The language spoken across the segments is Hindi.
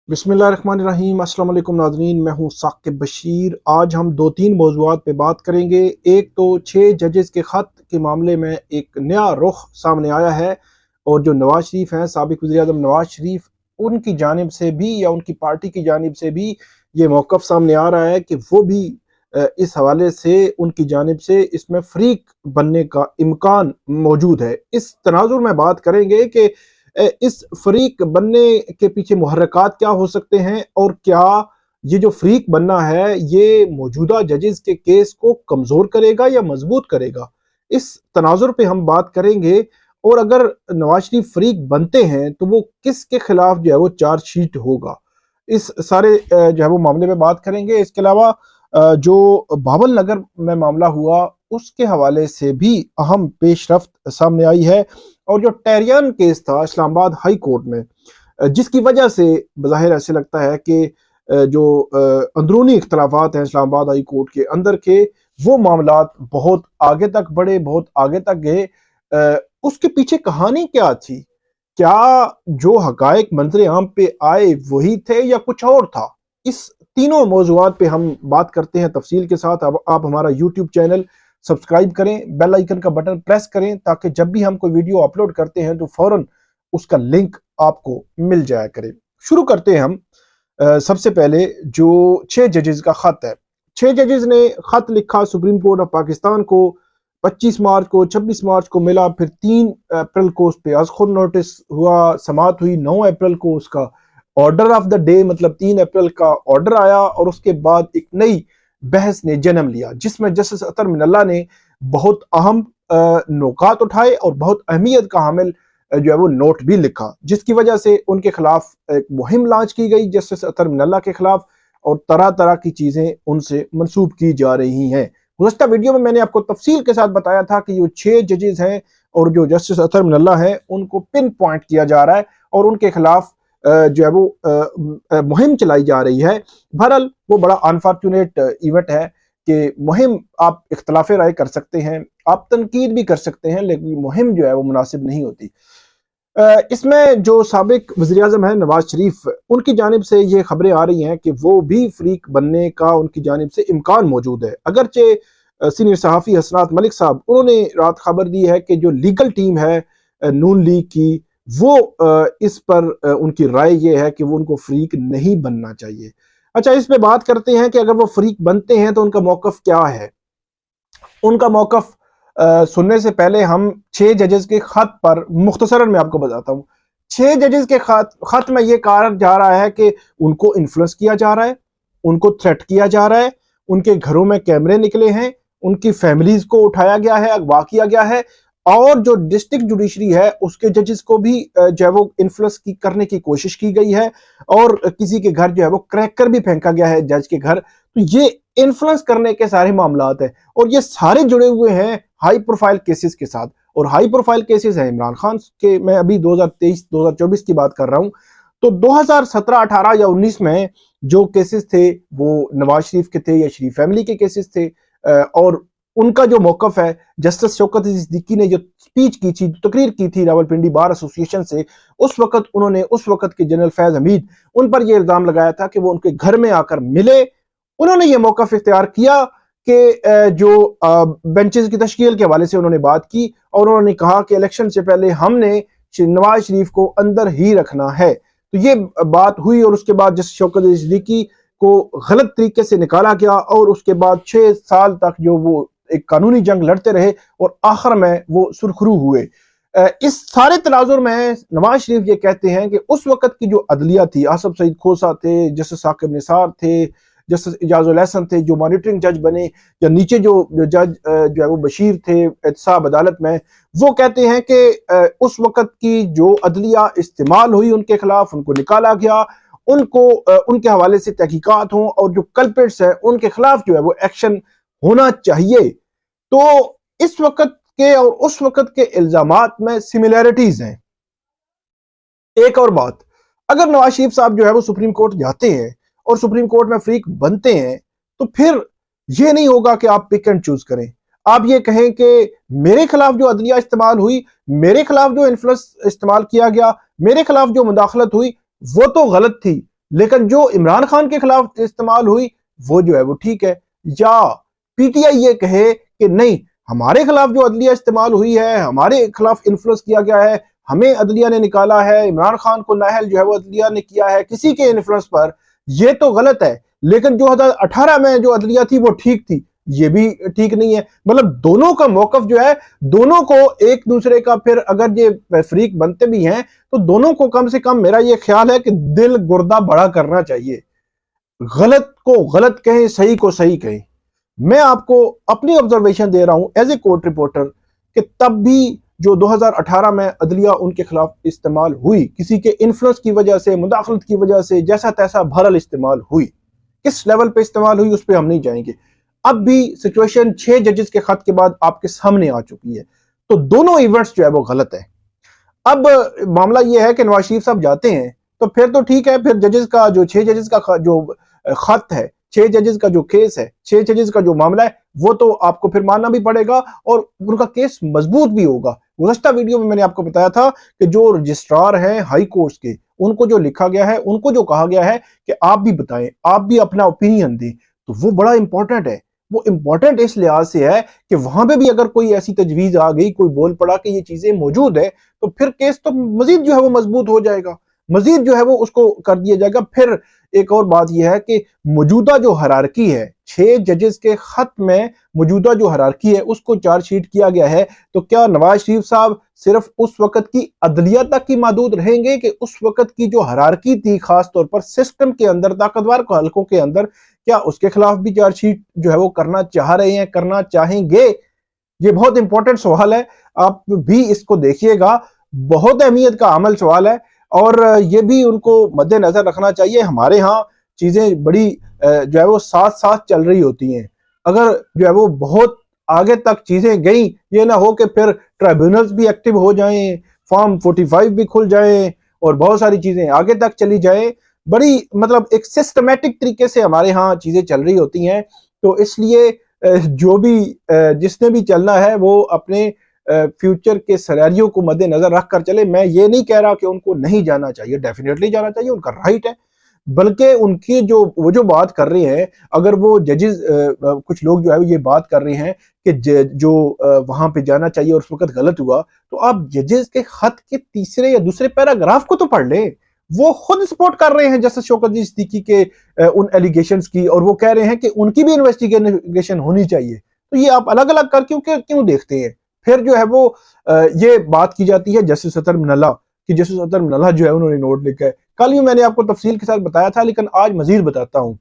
बिस्मिल्लाहिर्रहमानिर्रहीम। अस्सलाम वालेकुम नाज़रीन, मैं हूँ साकिब बशीर। आज हम दो तीन मौज़ूआत पे बात करेंगे। एक तो 6 जजेस के ख़त के मामले में एक नया रुख सामने आया है और जो नवाज शरीफ हैं, साबिक़ वज़ीर-ए-आज़म नवाज शरीफ, उनकी जानिब से भी या उनकी पार्टी की जानिब से भी ये मौक़िफ़ सामने आ रहा है कि वो भी इस हवाले से उनकी जानिब से इसमें फ़रीक बनने का इम्कान मौजूद है। इस तनाज़ुर में बात करेंगे कि इस फ़रीक बनने के पीछे मुहर्रिकात क्या हो सकते हैं और क्या ये जो फ़रीक बनना है ये मौजूदा जजेस के केस को कमज़ोर करेगा या मजबूत करेगा। इस तनाज़ुर पे हम बात करेंगे और अगर नवाज शरीफ फ़रीक बनते हैं तो वो किसके खिलाफ जो है वो चार्जशीट होगा, इस सारे जो है वो मामले में बात करेंगे। इसके अलावा जो बाबल नगर में मामला हुआ उसके हवाले से भी अहम पेशरफ्त सामने आई है और जो टेरियन केस था इस्लामाबाद हाई कोर्ट में, जिसकी वजह से बज़ाहिर ऐसे लगता है कि जो अंदरूनी इख्तलाफात हैं इस्लामाबाद हाई कोर्ट के अंदर के, वो मामलात बहुत आगे तक बढ़े, बहुत आगे तक गए। उसके पीछे कहानी क्या थी? क्या जो हकायक मंजर आम पे आए वही थे या कुछ और था? इस तीनों मौज़ूआत पे हम बात करते हैं तफसील के साथ। अब आप हमारा यूट्यूब चैनल सब्सक्राइब करें, बेल आइकन का बटन प्रेस करें ताकि जब भी हम कोई वीडियो अपलोड करते हैं तो फौरन उसका लिंक आपको मिल जाया करे। शुरू करते हैं हम। सबसे पहले जो 6 जजेस का खत है, 6 जजेस ने खत लिखा सुप्रीम कोर्ट ऑफ पाकिस्तान को। 25 मार्च को, 26 मार्च को मिला, फिर 3 अप्रैल को उस पर अज़खुर नोटिस हुआ, समाअत हुई। 9 अप्रैल को उसका ऑर्डर ऑफ द डे मतलब 3 अप्रैल का ऑर्डर आया और उसके बाद एक नई बहस ने जन्म लिया जिसमें जस्टिस अतर मिनल्ला ने बहुत अहम नुकात उठाए और बहुत अहमियत का हामिल जो है वो नोट भी लिखा, जिसकी वजह से उनके खिलाफ एक मुहिम लॉन्च की गई जस्टिस अतर मिनल्ला के खिलाफ और तरह तरह की चीजें उनसे मंसूब की जा रही हैं। गुज़श्ता वीडियो में मैंने आपको तफसील के साथ बताया था कि ये 6 जजेस हैं और जो जस्टिस अतर मिनल्ला है उनको पिन पॉइंट किया जा रहा है और उनके खिलाफ जो है वो मुहिम चलाई जा रही है। बहरहाल वो बड़ा अनफॉर्चुनेट इवेंट है कि मुहिम आप इख्तलाफ राय कर सकते हैं, आप तनकीद भी कर सकते हैं, लेकिन मुहिम जो है वो मुनासिब नहीं होती। इसमें जो साबिक वज़ीर-ए-आज़म है नवाज शरीफ, उनकी जानिब से ये खबरें आ रही हैं कि वो भी फ़रीक बनने का उनकी जानिब से इम्कान मौजूद है। अगरचे सीनियर सहाफ़ी हसनात मलिक साहब, उन्होंने रात खबर दी है कि जो लीगल टीम है नून लीग की, वो इस पर उनकी राय ये है कि वो उनको फ़रीक नहीं बनना चाहिए। अच्छा, इस पे बात करते हैं कि अगर वो फ़रीक बनते हैं तो उनका मौक़िफ़ क्या है। उनका मौक़िफ़ सुनने से पहले हम 6 जजेस के खत पर मुख्तसरन मैं आपको बताता हूँ। 6 जजेस के खत में ये कहा जा रहा है कि उनको इन्फ्लुएंस किया जा रहा है, उनको थ्रेट किया जा रहा है, उनके घरों में कैमरे निकले हैं, उनकी फैमिलीज को उठाया गया है, अगवा किया गया है और जो डिस्ट्रिक्ट जुडिशरी है उसके जजेस को भी जो है वो इन्फ्लुएंस करने की कोशिश की गई है और किसी के घर जो है वो क्रैक कर भी फेंका गया है जज के घर। तो ये इन्फ्लुएंस करने के सारे मामलात हैं और ये सारे जुड़े हुए हैं हाई प्रोफाइल केसेस के साथ। और हाई प्रोफाइल केसेस हैं इमरान खान के। मैं अभी 2023-2024 की बात कर रहा हूं। तो 2017, 18 या 19 में जो केसेस थे वो नवाज शरीफ के थे या शरीफ फैमिली के केसेस थे और उनका जो मौक़िफ़ है, जस्टिस शौकत सिद्दीकी ने जो स्पीच की थी, तकरीर की थी रावलपिंडी बार एसोसिएशन से, उस वक्त उन्होंने उस वक्त के जनरल फैज हमीद उन पर यह इल्ज़ाम लगाया था कि वो उनके घर में आकर मिले। उन्होंने ये मौक़िफ़ इख्तियार किया कि जो बेंचेस की तश्कील के हवाले से उन्होंने बात की और उन्होंने कहा कि इलेक्शन से पहले हमने नवाज शरीफ को अंदर ही रखना है। तो ये बात हुई और उसके बाद जस्टिस शौकत सिद्दीकी को गलत तरीके से निकाला गया और उसके बाद 6 साल तक जो वो एक कानूनी जंग लड़ते रहे और आखिर में वो सुरखरू हुए। इस सारे तनाजुर में नवाज शरीफ ये कहते हैं कि उस वक्त की जो अदलिया थी, आसफ सईद खोसा थे, जस्टिस साकिब निसार थे, जस्टिस इजाजुल एहसन थे जो मॉनिटरिंग जज बने, या नीचे जो जज जो है वो बशीर थे एहतसाब अदालत में, वो कहते हैं कि उस वक्त की जो अदलिया इस्तेमाल हुई उनके खिलाफ, उनको निकाला गया, उनको उनके हवाले से तहकीकात हों और जो कल्प्रिट्स हैं उनके खिलाफ जो है वो एक्शन होना चाहिए। तो इस वक्त के और उस वक्त के इल्जामात में सिमिलैरिटीज हैं। एक और बात, अगर नवाज शरीफ साहब जो है वो सुप्रीम कोर्ट जाते हैं और सुप्रीम कोर्ट में फ़रीक बनते हैं तो फिर ये नहीं होगा कि आप पिक एंड चूज करें। आप ये कहें कि मेरे खिलाफ जो अदलिया इस्तेमाल हुई, मेरे खिलाफ जो इन्फ्लुएंस इस्तेमाल किया गया, मेरे खिलाफ जो मुदाखलत हुई वो तो गलत थी, लेकिन जो इमरान खान के खिलाफ इस्तेमाल हुई वो जो है वो ठीक है। या पीटीआई ये कहे कि नहीं, हमारे खिलाफ जो अदलिया इस्तेमाल हुई है, हमारे खिलाफ इन्फ्लुएंस किया गया है, हमें अदलिया ने निकाला है, इमरान खान को नाहल जो है वो अदलिया ने किया है किसी के इन्फ्लुएंस पर, ये तो गलत है। लेकिन 2018 में जो अदलिया थी वो ठीक थी, ये भी ठीक नहीं है। मतलब दोनों का मौकफ जो है, दोनों को एक दूसरे का, फिर अगर ये फरीक बनते भी हैं तो दोनों को कम से कम मेरा ये ख्याल है कि दिल गुर्दा बड़ा करना चाहिए। गलत को गलत कहें, सही को सही कहें। मैं आपको अपनी ऑब्जर्वेशन दे रहा हूं एज ए कोर्ट रिपोर्टर कि तब भी जो 2018 में अदलिया उनके खिलाफ इस्तेमाल हुई, किसी के इन्फ्लुएंस की वजह से, मुदाखलत की वजह से, जैसा तैसा भरल इस्तेमाल हुई। किस लेवल पे इस्तेमाल हुई उस पर हम नहीं जाएंगे। अब भी सिचुएशन 6 जजेस के खत के बाद आपके सामने आ चुकी है, तो दोनों इवेंट्स जो है वो गलत है। अब मामला यह है कि नवाज शरीफ साहब जाते हैं तो फिर तो ठीक है, फिर जजेस का जो 6 जजेस का जो खत है, 6 जजेस का जो केस है, 6 जजेस का जो मामला है, वो तो आपको फिर मानना भी पड़ेगा और उनका केस मजबूत भी होगा। गुज़श्ता वीडियो में मैंने आपको बताया था कि जो रजिस्ट्रार हैं हाई कोर्ट्स के, उनको जो लिखा गया है, उनको जो कहा गया है कि आप भी बताएं, आप भी अपना ओपिनियन दें, तो वो बड़ा इंपॉर्टेंट है। वो इंपॉर्टेंट इस लिहाज से है कि वहां पे भी अगर कोई ऐसी तजवीज आ गई, कोई बोल पड़ा कि ये चीजें मौजूद है, तो फिर केस तो मजीद जो है वो मजबूत हो जाएगा, मजीद जो है वो उसको कर दिया जाएगा। फिर एक और बात यह है कि मौजूदा जो हरारकी है, 6 जजेस के खत में मौजूदा जो हरारकी है उसको चार्जशीट किया गया है, तो क्या नवाज शरीफ साहब सिर्फ उस वक्त की अदलिया तक की महदूद रहेंगे कि उस वक्त की जो हरारकी थी, खास तौर पर सिस्टम के अंदर, ताकतवर हलकों के अंदर, क्या उसके खिलाफ भी चार्जशीट जो है वो करना चाह रहे हैं, करना चाहेंगे? ये बहुत इंपॉर्टेंट सवाल है, आप भी इसको देखिएगा, बहुत अहमियत का अमल सवाल है और ये भी उनको मद्देनजर रखना चाहिए। हमारे यहाँ चीजें बड़ी जो है वो साथ साथ चल रही होती हैं, अगर जो है वो बहुत आगे तक चीजें गई, ये ना हो कि फिर ट्राइब्यूनल्स भी एक्टिव हो जाएं, फॉर्म 45 भी खुल जाए और बहुत सारी चीजें आगे तक चली जाए। बड़ी मतलब एक सिस्टमेटिक तरीके से हमारे यहाँ चीजें चल रही होती हैं, तो इसलिए जो भी जिसने भी चलना है वो अपने फ्यूचर के सिनेरियो को मद्देनजर रखकर चले। मैं ये नहीं कह रहा कि उनको नहीं जाना चाहिए, डेफिनेटली जाना चाहिए, उनका राइट है, बल्कि उनकी जो वो जो बात कर रहे हैं, अगर वो जजेस कुछ लोग जो है ये बात कर रहे हैं कि जो वहां पे जाना चाहिए और उस वक्त गलत हुआ, तो आप जजेस के खत के तीसरे या दूसरे पैराग्राफ को तो पढ़ लें। वो खुद सपोर्ट कर रहे हैं जस्टिस शौकत जी सिद्दीकी के उन एलिगेशंस की, और वो कह रहे हैं कि उनकी भी इन्वेस्टिगेशन होनी चाहिए। तो ये आप अलग अलग कर क्यों देखते हैं? फिर जो है वो ये बात की जाती है जस्टिस अतर मिनल्ला कि जस्टिस अतर मिनल्ला जो है उन्होंने नोट लिखा है। कल ही मैंने आपको तफसील के साथ बताया था, लेकिन आज मजीद बताता हूं।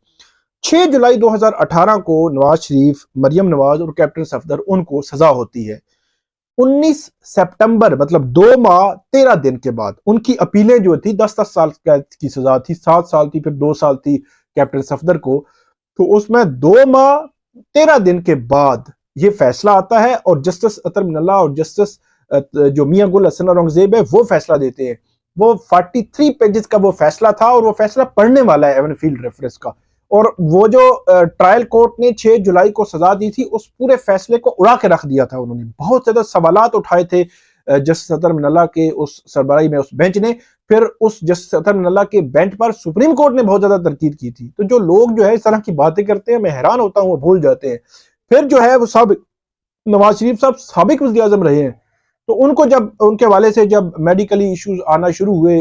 6 जुलाई 2018 को नवाज शरीफ, मरियम नवाज और कैप्टन सफदर उनको सजा होती है। 19 सितंबर मतलब 2 माह 13 दिन के बाद उनकी अपीलें जो थी, 10-10 साल की सजा थी, 7 साल थी, फिर 2 साल थी कैप्टन सफदर को, तो उसमें 2 माह 13 दिन के बाद ये फैसला आता है और जस्टिस अतर मिनल्ला और जस्टिस जो मियां गुल हसन औरंगजेब है वो फैसला देते हैं। वो 43 पेजेस का वो फैसला था और वो फैसला पढ़ने वाला है एवन फील्ड रेफरेंस का। और वो जो ट्रायल कोर्ट ने 6 जुलाई को सजा दी थी, उस पूरे फैसले को उड़ा के रख दिया था उन्होंने। बहुत ज्यादा सवालात उठाए थे जस्टिस अतर मिनल्ला के उस सरबराही में, उस बेंच ने। फिर उस जस्टिस अतर मिनल्ला के बेंच पर सुप्रीम कोर्ट ने बहुत ज्यादा तनकीद की थी। तो जो लोग जो है इस तरह की बातें करते हैं, मैं हैरान होता हूँ, वो भूल जाते हैं। फिर जो है वो सब नवाज शरीफ साहब साबिक वज़ीर आज़म रहे हैं, तो उनको जब उनके वाले से जब मेडिकली इश्यूज आना शुरू हुए,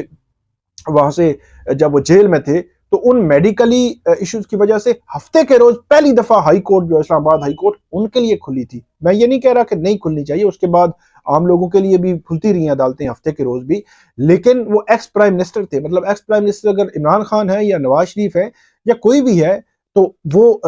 वहां से जब वो जेल में थे, तो उन मेडिकली इश्यूज की वजह से हफ्ते के रोज पहली दफा हाई कोर्ट, जो इस्लामाबाद हाई कोर्ट, उनके लिए खुली थी। मैं ये नहीं कह रहा कि नहीं खुलनी चाहिए, उसके बाद आम लोगों के लिए भी खुलती रही अदालतें हफ्ते के रोज भी, लेकिन वो एक्स प्राइम मिनिस्टर थे। मतलब एक्स प्राइम मिनिस्टर अगर इमरान खान है या नवाज शरीफ है या कोई भी है, तो वो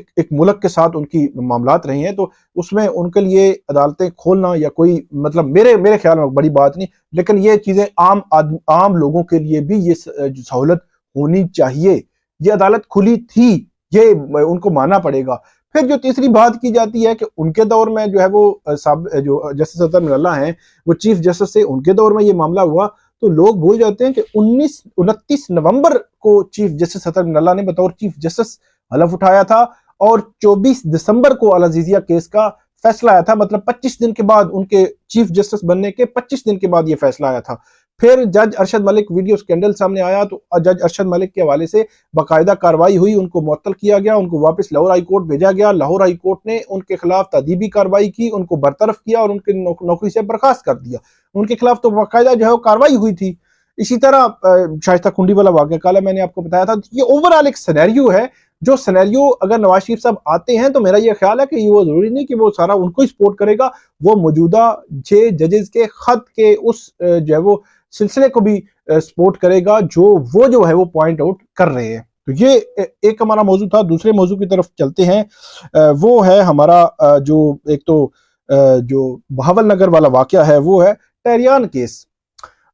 एक मुल्क के साथ उनकी मामलात रही हैं, तो उसमें उनके लिए अदालतें खोलना या कोई मतलब मेरे ख्याल में बड़ी बात नहीं। लेकिन ये चीजें आम लोगों के लिए भी ये सहूलत होनी चाहिए। ये अदालत खुली थी, ये उनको मानना पड़ेगा। फिर जो तीसरी बात की जाती है कि उनके दौर में जो है वो जो जस्टिस अतर मिनल्ला हैं, वो चीफ जस्टिस से, उनके दौर में ये मामला हुआ, तो लोग भूल जाते हैं कि 29 नवंबर को चीफ जस्टिस अतर मिनल्ला ने बतौर चीफ जस्टिस हलफ उठाया था और 24 दिसंबर को अल अजीजिया केस का फैसला आया था। मतलब 25 दिन के बाद, उनके चीफ जस्टिस बनने के 25 दिन के बाद ये फैसला आया था। फिर जज अरशद मलिक वीडियो स्कैंडल सामने आया तो जज अरशद मलिक के हवाले से बाकायदा कार्रवाई हुई, उनको मुअत्तल किया गया, उनको वापस लाहौर हाई कोर्ट भेजा गया। लाहौर हाई कोर्ट ने उनके खिलाफ तदीबी कार्रवाई की, उनको बरतरफ किया और उनकी नौकरी से बर्खास्त कर दिया। उनके खिलाफ तो बाकायदा जो है वो कार्रवाई हुई थी। इसी तरह शाइस्ता कुंडी वाला वाक़या काला मैंने आपको बताया था। ये ओवरऑल एक सिनेरियो है, जो सिनेरियो अगर नवाज शरीफ साहब आते हैं तो मेरा ये ख्याल है कि वो जरूरी नहीं कि वो सारा उनको ही सपोर्ट करेगा, वो मौजूदा 6 जजेस के खत के उस जो है वो सिलसिले को भी सपोर्ट करेगा जो है वो पॉइंट आउट कर रहे हैं। तो ये एक हमारा मौजू था। दूसरे मौजू की तरफ चलते हैं। वो है हमारा जो एक तो जो बहावल नगर वाला वाकया है वो है टेरियान केस।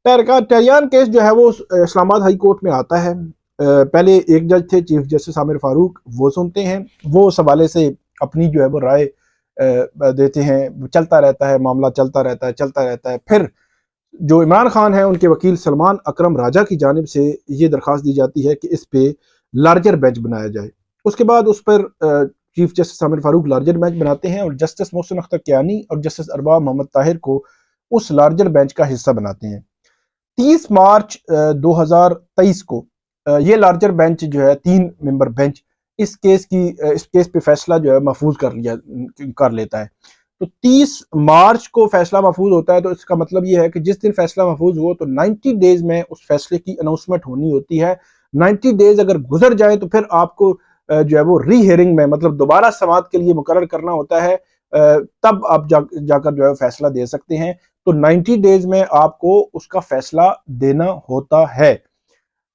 टेरियान केस जो है वो इस्लामाबाद हाई कोर्ट में आता है। पहले एक जज थे चीफ जस्टिस आमिर फारूक, वो सुनते हैं, वो इस हवाले से अपनी जो है वो राय देते हैं। चलता रहता है मामला, चलता रहता है। फिर जो इमरान खान है उनके वकील सलमान अकरम राजा की जानिब से ये दरख्वास्त दी जाती है कि इस पे लार्जर बेंच बनाया जाए। उसके बाद उस पर chief justice Aamir Farooq larger bench बनाते हैं और जस्टिस मोहसिन अख्तर कियानी और जस्टिस अरबाब मोहम्मद ताहिर को उस लार्जर बेंच का हिस्सा बनाते हैं। 30 मार्च 2023 को ये लार्जर बेंच जो है 3 मेंबर बेंच इस केस पे फैसला जो है महफूज कर लेता है। तो 30 मार्च को फैसला महफूज होता है, तो इसका मतलब ये है कि जिस दिन फैसला महफूज हो तो 90 डेज में उस फैसले की अनाउंसमेंट होनी होती है। 90 डेज अगर गुजर जाए तो फिर आपको जो है वो री हियरिंग में मतलब दोबारा समाअत के लिए मुकर्रर करना होता है, तब आप जाकर जो है फैसला दे सकते हैं। तो 90 डेज में आपको उसका फैसला देना होता है।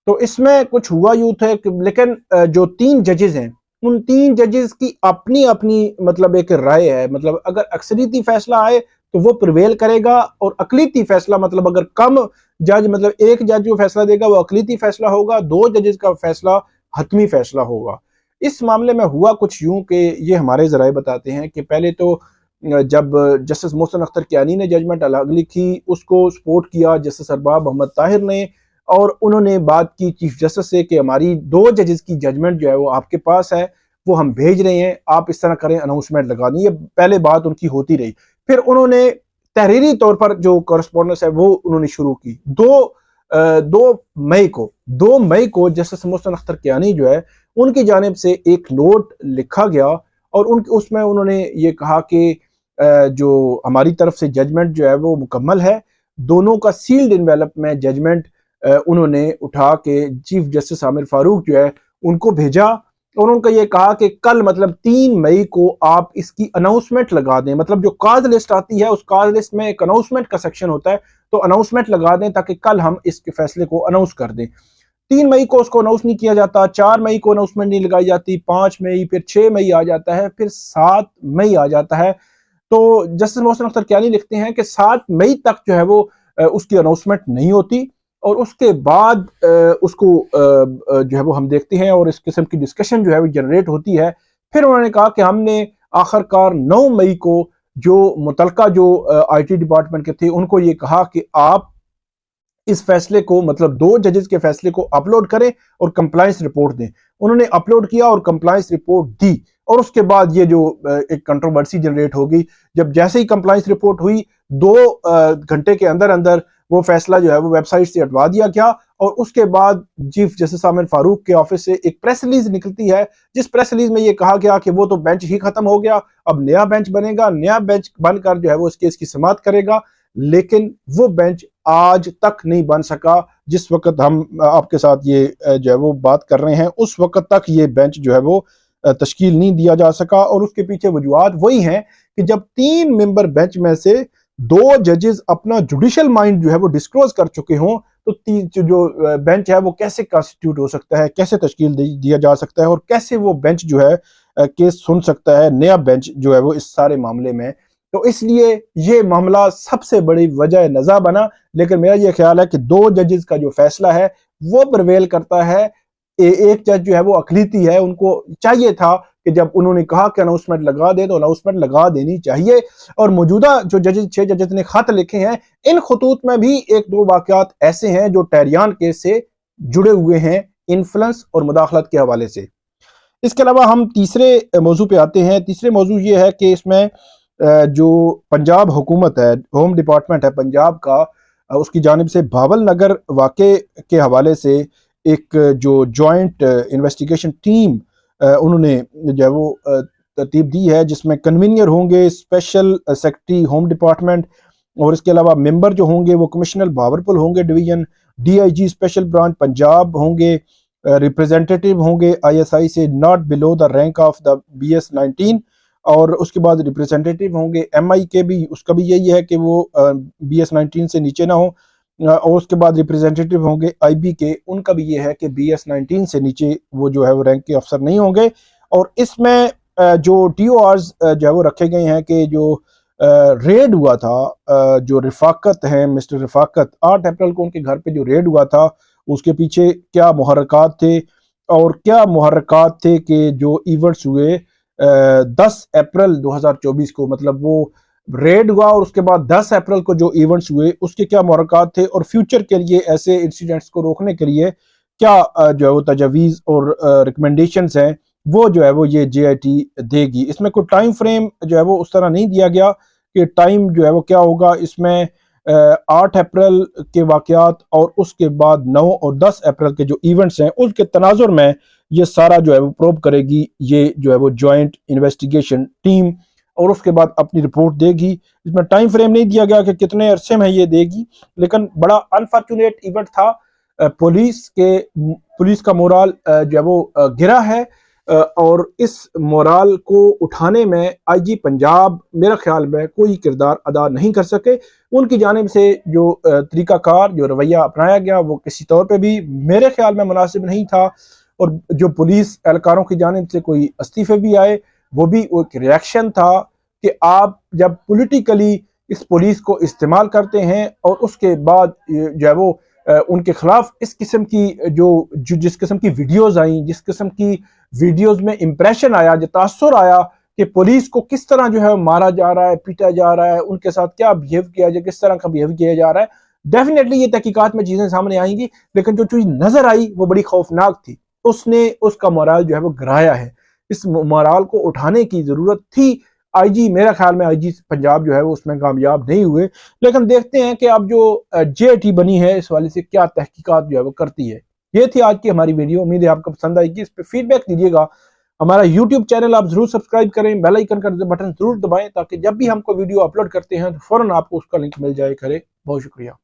तो इसमें कुछ हुआ यूं थे, लेकिन जो 3 जजेस हैं उन 3 जजेस की अपनी अपनी मतलब एक राय है। मतलब अगर अक्सरियती फैसला आए तो वो प्रिवेल करेगा, और अकलीती फैसला मतलब अगर कम जज मतलब एक जज जो फैसला देगा वो अकलीती फैसला होगा, 2 जजेस का फैसला हतमी फैसला होगा। इस मामले में हुआ कुछ यूं कि ये हमारे जराए बताते हैं कि पहले तो जब जस्टिस मोहसिन अख्तर कियानी ने जजमेंट अलग लिखी, उसको सपोर्ट किया जस्टिस अरबाब मोहम्मद ताहिर ने, और उन्होंने बात की चीफ जस्टिस से कि हमारी 2 जजेस की जजमेंट जो है वो आपके पास है, वो हम भेज रहे हैं, आप इस तरह करें, अनाउंसमेंट लगा दी। ये पहले बात उनकी होती रही। फिर उन्होंने तहरीरी तौर पर जो कॉरेस्पॉन्डेंस है वो उन्होंने शुरू की। 2 मई को जस्टिस मोहसिन अख्तर कियानी जो है उनकी जानिब से एक नोट लिखा गया और उसमें उन्होंने ये कहा कि जो हमारी तरफ से जजमेंट जो है वो मुकम्मल है। दोनों का सील्ड इन्वेलप में जजमेंट उन्होंने उठा के चीफ जस्टिस आमिर फारूक जो है उनको भेजा, और उनको ये कहा कि कल मतलब 3 मई को आप इसकी अनाउंसमेंट लगा दें। मतलब जो काज लिस्ट आती है उस काज लिस्ट में एक अनाउंसमेंट का सेक्शन होता है, तो अनाउंसमेंट लगा दें ताकि कल हम इसके फैसले को अनाउंस कर दें। 3 मई को उसको अनाउंस नहीं किया जाता, 4 मई को अनाउंसमेंट नहीं लगाई जाती, 5 मई, फिर 6 मई आ जाता है, फिर 7 मई आ जाता है। तो जस्टिस मोहसिन अख्तर कियानी लिखते हैं कि 7 मई तक जो है वो उसकी अनाउंसमेंट नहीं होती, और उसके बाद उसको जो है वो हम देखते हैं और इस किस्म की डिस्कशन जो है वो जनरेट होती है। फिर उन्होंने कहा कि हमने आखिरकार 9 मई को जो मुतलका जो IT डिपार्टमेंट के थे उनको ये कहा कि आप इस फैसले को मतलब 2 जजेस के फैसले को अपलोड करें और कंप्लायंस रिपोर्ट दें। उन्होंने अपलोड किया और कंप्लायंस रिपोर्ट दी, और उसके बाद ये जो एक कंट्रोवर्सी जनरेट होगी। जब जैसे ही कंप्लायंस रिपोर्ट हुई 2 घंटे के अंदर अंदर वो फैसला जो है वो वेबसाइट से हटवा दिया गया, और उसके बाद चीफ जस्टिस आमिर फारूक के ऑफिस से एक प्रेस रिलीज निकलती है, जिस प्रेस रिलीज में ये कहा गया कि वो तो बेंच ही खत्म हो गया, अब नया बेंच बनेगा, नया बेंच बनकर जो है वो इस केस की समाअत करेगा। लेकिन वो बेंच आज तक नहीं बन सका। जिस वक्त हम आपके साथ ये जो है वो बात कर रहे हैं उस वक्त तक ये बेंच जो है वो तश्कील नहीं दिया जा सका, और उसके पीछे वजूहात वही हैं कि जब 3 मेंबर बेंच में से 2 जजेस अपना जुडिशियल माइंड जो है वो डिस्क्लोज कर चुके हों, तो जो बेंच है वो कैसे कॉन्स्टिट्यूट हो सकता है, कैसे तश्कील दिया जा सकता है, और कैसे वो बेंच जो है केस सुन सकता है, नया बेंच जो है वो इस सारे मामले में। तो इसलिए ये मामला सबसे बड़ी वजह नज़ा बना। लेकिन मेरा ये ख्याल है कि 2 जजेस का जो फैसला है वो प्रिवेल करता है। एक जज जो है वो अकलीती है, उनको चाहिए था कि जब उन्होंने कहा कि अनाउंसमेंट लगा दे तो अनाउंसमेंट लगा देनी चाहिए। और मौजूदा जो जजेस 6 जजेस ने खत लिखे हैं, इन खतूत में भी 1-2 वाकयात ऐसे हैं जो टेरियान केस से जुड़े हुए हैं, इन्फ्लुएंस और मुदाखलत के हवाले से। इसके अलावा हम तीसरे मौजू पे आते हैं। तीसरे मौजू ये है कि इसमें जो पंजाब हुकूमत है, होम डिपार्टमेंट है पंजाब का, उसकी जानिब से भावल नगर वाक़े के हवाले से एक जो जॉइंट इन्वेस्टिगेशन टीम उन्होंने जो है वो तरतीब दी है, जिसमें कन्वीनियर होंगे स्पेशल सेक्रेटरी होम डिपार्टमेंट, और इसके अलावा मेंबर जो होंगे वो कमिश्नर भावलपुर होंगे division, DIG special branch Punjab होंगे, रिप्रेजेंटेटिव होंगे आईएसआई से not below the rank of the BS-19, और उसके बाद रिप्रेजेंटेटिव होंगे एमआई के भी, उसका भी यही है कि वो BS-19 से नीचे ना हो, और उसके बाद रिप्रेजेंटेटिव होंगे आईबी के, उनका भी ये है कि BS-19 से नीचे वो जो है वो रैंक के अफसर नहीं होंगे। और इसमें जो TORs जो है वो रखे गए हैं कि जो रेड हुआ था, जो रिफाकत हैं मिस्टर रिफाकत, 8 अप्रैल को उनके घर पे जो रेड हुआ था उसके पीछे क्या मुहर्रकात थे, और क्या मुहर्रकात थे कि जो इवेंट्स हुए 10 अप्रैल 2024 को, मतलब वो रेड हुआ और उसके बाद 10 अप्रैल को जो इवेंट्स हुए उसके क्या मुहर्रकात थे, और फ्यूचर के लिए ऐसे इंसिडेंट्स को रोकने के लिए क्या जो है वो तजावीज़ और रिकमेंडेशंस हैं वो जो है वो ये JIT देगी। इसमें कोई टाइम फ्रेम जो है वो उस तरह नहीं दिया गया कि टाइम जो है वो क्या होगा। इसमें 8 अप्रैल के वाक़यात और उसके बाद 9 और 10 अप्रैल के जो इवेंट्स हैं उसके तनाजुर में ये सारा जो है वो प्रोब करेगी ये जो है वो जॉइंट इन्वेस्टिगेशन टीम, और उसके बाद अपनी रिपोर्ट देगी। इसमें टाइम फ्रेम नहीं दिया गया कि कितने अरसे में ये देगी, लेकिन बड़ा अनफॉर्चुनेट इवेंट था। पुलिस का मोराल जो है वो गिरा है, और इस मोराल को उठाने में IG पंजाब मेरा ख्याल में कोई किरदार अदा नहीं कर सके। उनकी जानिब से जो तरीकाकार जो रवैया अपनाया गया वो किसी तौर पे भी मेरे ख्याल में मुनासिब नहीं था, और जो पुलिस एहलकारों की जानिब से कोई इस्तीफे भी आए वो भी एक रिएक्शन था कि आप जब पॉलिटिकली इस पुलिस को इस्तेमाल करते हैं और उसके बाद जो है वो उनके खिलाफ इस किस्म की जिस किस्म की वीडियोस आई, जिस किस्म की वीडियोस में इंप्रेशन आया, जो तासुर आया कि पुलिस को किस तरह जो है मारा जा रहा है, पीटा जा रहा है, उनके साथ क्या बिहेव किया जाए, किस तरह का बिहेव किया जा रहा है, डेफिनेटली ये तहकीकात में चीजें सामने आएंगी। लेकिन जो चीज नजर आई वो बड़ी खौफनाक थी, उसने उसका मोराल जो है वो गिराया है। इस मोराल को उठाने की जरूरत थी। IG मेरा ख्याल में IG पंजाब जो है वो उसमें कामयाब नहीं हुए, लेकिन देखते हैं कि अब जो JIT बनी है इस वाले से क्या तहकीकात जो है वो करती है। ये थी आज की हमारी वीडियो, उम्मीद है आपको पसंद आएगी। इस पर फीडबैक दीजिएगा। हमारा YouTube चैनल आप जरूर सब्सक्राइब करें, बेल आइकन का बटन जरूर दबाएं ताकि जब भी हमको वीडियो अपलोड करते हैं तो फौरन आपको उसका लिंक मिल जाए करे। बहुत शुक्रिया।